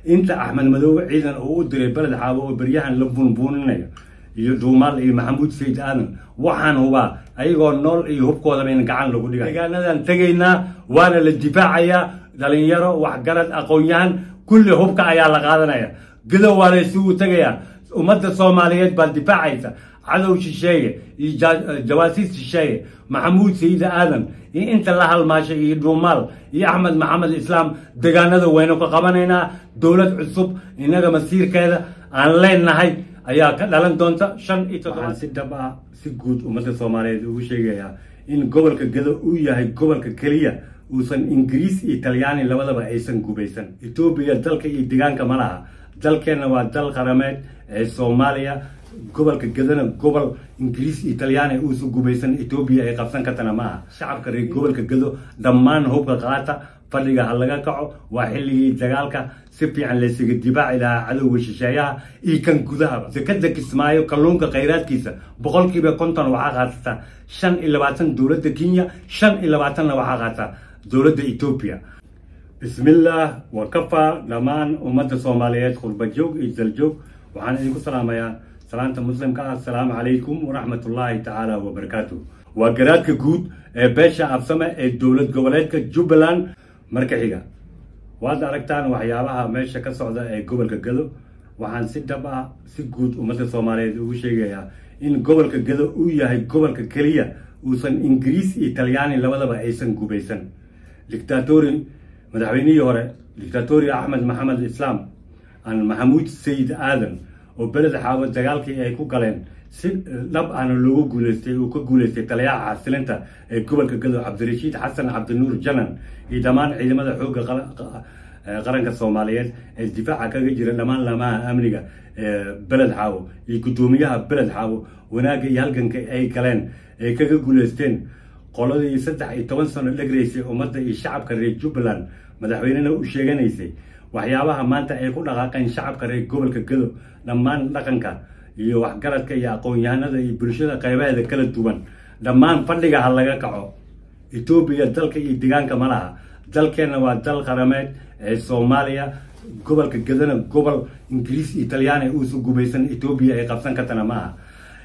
انت احمد مدوب عيدان او دري بلد حاabo baryahan la bunbuninayo iyo duumal iyo maxamuud sayid aadan waxaan huba ayagoo nool iyo hubkooda in gacan lagu dhigay deegaanadan tagayna waana la difaacaya dhalinyaro wax garad aqoonyahan kulli hubka ayaa la qaadanaya gado waa la isugu tagaya ummadda Soomaaliyeed baa difaacaysa cadow shisheeye iyo jawaasiis shisheeye maxamuud sayid aadan iyo inta la halmaashay iyo duumal iyo axmed maxamed islaam deegaanada weyno ka qabanayna dawlad cusub inaga masiirkeeda aan leenahay ayaa ka dhalan doonta 5 si dhab ah si guud ummadda Soomaaliyeed ugu sheegaya in gobolka gado uu yahay gobolka kaliya uusan Ingiriis iyo Talyaani labadaba aysan gubaysan Itoobiya dalka iyo deegaanka malaha dalkeena waa dal qarameed ee Soomaaliya gobolka gadana gobol Ingiriis iyo Talyaani uu soo gubaysan Itoobiya ay qabsan kartana maaha shacabka reer gobolka gado dhammaan hubka qaata fadhiga hal laga kaco waa xilligii dagaalka si fiican la isaga dibaaci lahaa cadowga shisheeyaha iyo kan gudaha zakada Kismaayo kalluunka khayraadkiisa boqolkiiba 50 waxa qaata 25 dawladda Kenya 25 waxa qaata dawladda Itoobiya bismillah wa kafa dhamaan ummadda Soomaaliyeed qurbajoog iyo daljoog waxaan idinku salaamayaa salaanta muslimka assalaamu calaykum wa rahmatullahi ta'ala wa barakatuh waa garaadka guud ee beesha afsame ee dawlad goboleedka Jubbaland marka xiga waad aragtaan waxyaabaha meesha ka socda ee gobolka gado waxaan si dhab ah si guud ummadda Soomaaliyeed ugu sheegayaa in gobolka gado uu yahay gobolka kaliya uusan Ingiriis iyo Talyaani labadaba aysan gubaysan dictatori madaxweynihii hore dictatori Ahmed Maxamed Islaam aan maxamuud sayid aadan oo beled xaabo dagaalkii ay ku galeen si dhab aan loogu guuleystay oo ka guuleystay taliyaha xasilinta ee gobolka gado Cabdirashiid Xasan Cabdinuur Janan iyo dhamaan ciidamada xoogga qaranka Soomaaliyeed ee difaaca kaga jira dhamaan lamaha amniga beled xaabo iyo gudoomiyaha beled xaabo wanaaga iyo halganka ay galeen ee kaga guuleysteen qoladii 13 sano dhagreysay ummadda iyo shacabka reer Jubbaland madaxweynena u sheeganaysay waxyaabaha maanta ay ku dhaqaaqeen shacabka reer gobolka gado dhammaan dhaqanka iyo waxgaradka iyo aqoon-yahanada iyo bulshada qaybaheeda kala duwan dhammaan fadhiga hal laga kaco Itoobiya dalka iyo deegaanka malaha dalkeena waa dal qarameed ee Soomaaliya gobolka gadana gobol Ingiriis iyo Talyaani uu soo gubaysan Itoobiya ay qabsan kartana maaha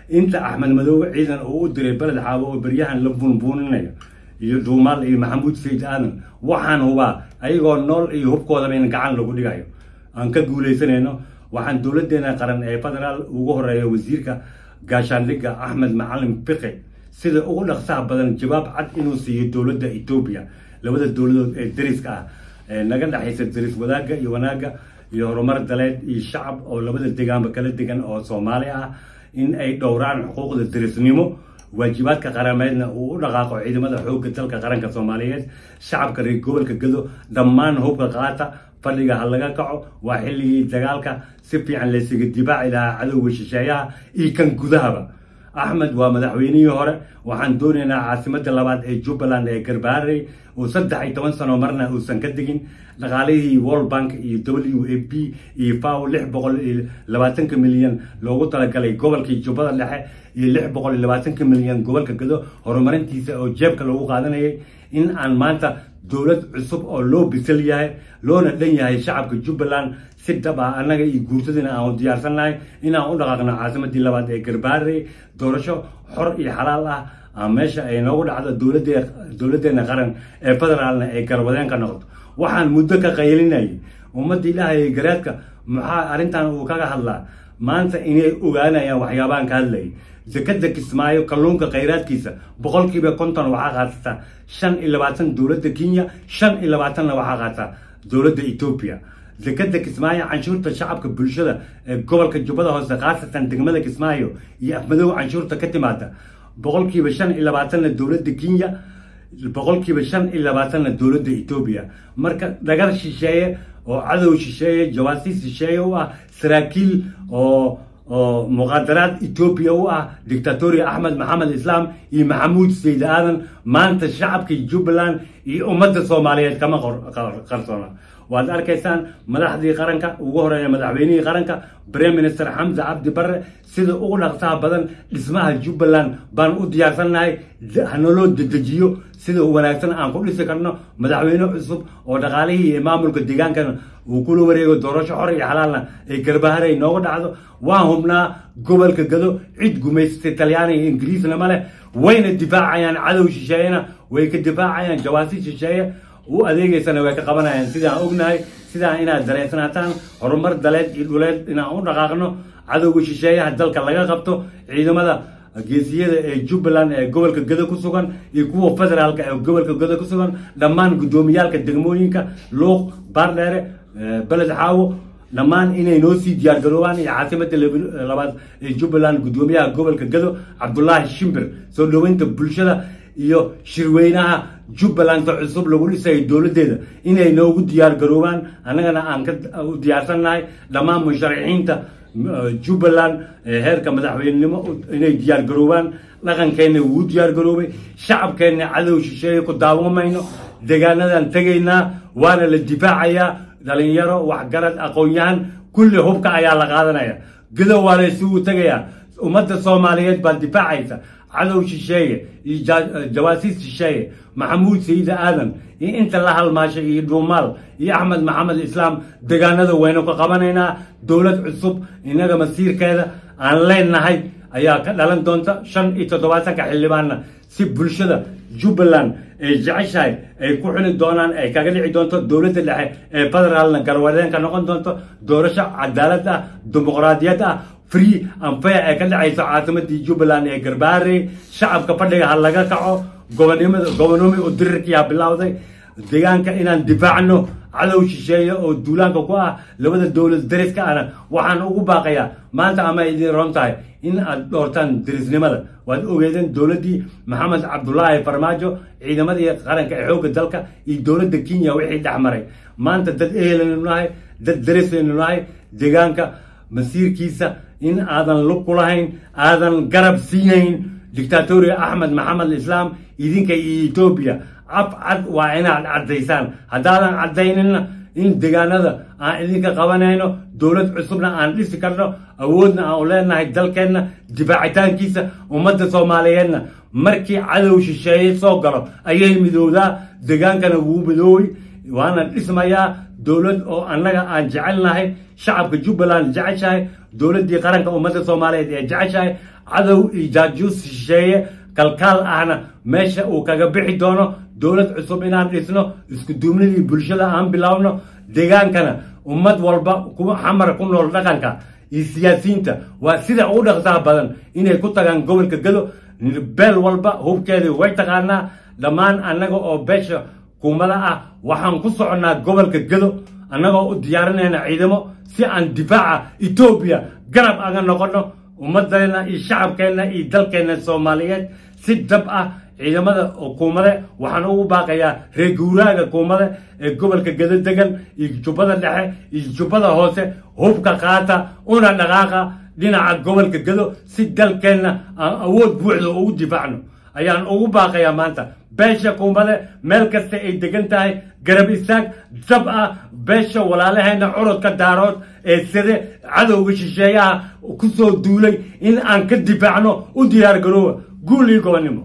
inta Axmed Madaw ciidan oo diray balad xaabo baryahan la bunbuninayo iyo duumal iyo maxamuud sayid aadan waxaan huba ayagoo nool iyo hubkooda in gacan lagu dhigayo aan ka guuleysanayno waxaan dawladeena qaran ee federaal ugu horeeyo wasiirka gaashaandhigga Axmed Macalin Fiqi sida ugu dhaqsaha badan jawaab cad inuu siiyo dawladda Itoobiya labada dawladood ee dariska ah naga dhaxaysa daris wadaaga iyo wanaaga iyo horumar daleed iyo shacab oo labada deegaanba kala degan oo Soomaali ah in ay dhowraan xuquuqda darisnimo waajibaadka qarameedna uu u dhaqaaqo ciidamada xoogga dalka qaranka Soomaaliyeed shacabka reer gobolka gado dhammaan hubka qaata fadhiga hal laga kaco waa xilligii dagaalka si fiican la isaga dibaaci lahaa cadowga shisheeyaha iyo kan gudahaba Ahmed waa madaxweynihii hore waxaan doonaynaa caasimadda labaad ee Jubbaland ee Garbaharey oo 13 sano marna uusan ka digin dhaqaalihii World Bank iyo WFP iyo FAO 620 milyan loogu talagalay gobolka Jubbada Dhexe iyo 620 milyan gobolka gado horumarintiisa oo jeebka lagu qaadanayay in aan maanta dawlad cusub oo loo bisal yahay loona dhan yahay shacabka Jubbaland si dhab ah anaga iyo guursadina aan diyaarsanahay in aan u dhaqaaqno caasimadii labaad ee Garbaharey doorasho xor iyo xalaal ah meesha ay noogu dhacdo dawladeena qaran ee federaalna ay garwadeen ka noqoto waxaan muddo ka qaylinay ummadda Ilaahay garaadka maxaa arintan uu kaga hadlaa maanta inay ogaanayaan waxyaabahan ka hadlay zakada Kismaayo kalluunka khayraadkiisa boqolkiiba 50 waxa qaata 25 dawladda Kenya 25 waxa qaata dawladda Itoobiya zakada Kismaayo canshuurta shacabka bulshada ee gobolka Jubbada Hoose qaasatan degmada Kismaayo iyo afmadow canshuurta ka timaada boqolkiiba 25 dawladda Kenya boqolkiiba 25 dawladda Itoobiya marka dagar shisheeye oo cadow shisheeye jawaasiis shisheeye oo ah saraakiil oo muqaddaraad Itoobiya oo ah dictatori Ahmed Maxamed Islaam iyo maxamuud sayid aadan maanta shacabka Jubbaland iyo ummadda Soomaaliyeed kama qarsoona waad arkaysaan madaxdii qaranka ugu horeeya madaxweynihii qaranka Prime Minister Xamza Cabdi Barre sida ugu dhaqsaha badan dhismaha Jubbaland baan u diyaarsanahay hanolo dedejiyo sida wanaagsan aan ku dhisi karno madaxweyne cusub oo dhaqaalihii iyo maamulka deegaankana uu kula wareego doorasho xor iyo xalaalna ay garbaharay nooga dhacdo waan hubnaa gobolka gado cid gumaysatay talyaani iyo ingiriisna ma leh wayna difaacayaan cadow shisheeyena way ka difaacayaan jawaasi shisheeye u adeegaysana way ka qabanayaan sidaan ognahay sidaan inaad dareensanataan horumar daleed iyo dhuleed inaan u dhaqaaqno cadowga shisheeyaha dalka laga qabto ciidamada geesiyada ee Jubbaland ee gobolka Gado ku sugan iyo kuwa federaalka ee gobolka Gado ku sugan dhammaan gudoomiyaalka degmooyinka Luuq Baardheere Balad Xaawo dhammaan inay noo sii diyaar garoobaan iyo caasimadda labaad ee Jubbaland gudoomiyaha gobolka Gado Cabdullaahi Shimbir soo dhaweynta bulshada iyo shirweynaha Jubbaland cusub lagu dhisay dawladeeda inay noogu diyaar garoobaan annagana aan ka diyaarsanahay dhammaan musharaxiinta Jubbaland heerka madaxweynenimo inay diyaar garoobaan dhaqankeena wuu diyaar garoobay shacabkeena cadow shisheeye ku daawamayno deegaanadan tagaynaa waana la difaacayaa dhalinyaro waxgarad aqoon-yahan kulli hubka ayaa la qaadanaya Gado waa la isugu tagayaa ummadda Soomaaliyeed baa difaacaysa cadow shisheeye iyo jawaasiis shisheeye maxamuud sayid aadan iyo inta la halmaashay iyo dhuumaal iyo axmed maxamed islaam deegaanada waynu ka qabanaynaa dawlad cusub inaga masiirkeeda aan leenahay ayaa ka dhalan doonta 75 xildhibaanna si bulshada Jubbaland ay jeceshahay ay ku xili doonaan ay kaga dhici doonto dawladda dhexe ee federaalna garwadeenka noqon doonto doorasho cadaalad ah dimuqraadiyad ah free and fair ay ka dhacayso caasimadii Jubbaland ee Garbaare shacabka fadhiga hal laga kaco gobonimo oo dirirkiya bilowday deegaanka inaan difaacno cadow shisheeye oo duulaanka ku ah labada dawlad dariska ah waxaan ugu baaqayaa maanta ama idin roontahay in aad doortaan darisnimada waad ogeedeen dawladii Maxamed Cabdullaahi Farmaajo ciidamadii qaranka ee xoogga dalka iyo dawladda Kenya wixii dhaxmaray maanta dad ehelanahay dad darisanahay deegaanka masiirkiisa in aadan lug ku lahayn aadan garab siinayn dictatori Ahmed Maxamed Islaam idinka Ethiopia cad waa inaad cadaysaan haddaadan cadaynina in deegaanada aan idinka qabanayno dawlad cusubna aan dhisi karno awoodna aan u leenahay dalkeena difaacitaankiisa ummadda Soomaaliyeedna markii cadow shisheeye soo galo ayay midowdaa deegaankana wuu midooway waana dhismayaa dawlad oo annaga aan jecelnahay shacabka Jubbaland jeceshahay dawladii qaranka ummadda Soomaaliyeed ee jeceshahay cadow iyo jaajuus shisheeye kalkaal ahna meesha uu kaga bixi doono dawlad cusub inaan dhisno isku duubnidii bulshada aan bilaawno deegaankana ummad walba kuwa xamar ku nool dhaqanka iyo siyaasiyiinta waa sida ugu dhaqsaha badan inay ku tagaan gobolka Gado beel walba hubkeeda way taqaanaa dhammaan annaga oo beesha kuumada ah waxaan ku soconaa gobolka Gado annagoo u diyaarinayna ciidamo si aan difaaca Ethiopia garab aga noqono ummaddeena iyo shacabkeena iyo dalkeena Soomaaliyeed si dab ah ciidamada hukuumadda waxaan ugu baaqayaa reer guuraaga hukuumadda ee gobolka Gado degan iyo Jubbada Dhexe iyo Jubbada Hoose hubka qaata una dhaqaaqa dhinaca gobolka Gado si dalkeena aan awood buuxda ugu difaacno ayaan ugu baaqayaa maanta beesha hukuumadda meel kasta ay degan tahay garab istaag dab ah beesha walaalaheena curadka daarood ee sida cadowga shisheeyaha ku soo duulay in aan ka difaacno u diyaar garooba guul iyo gobonimo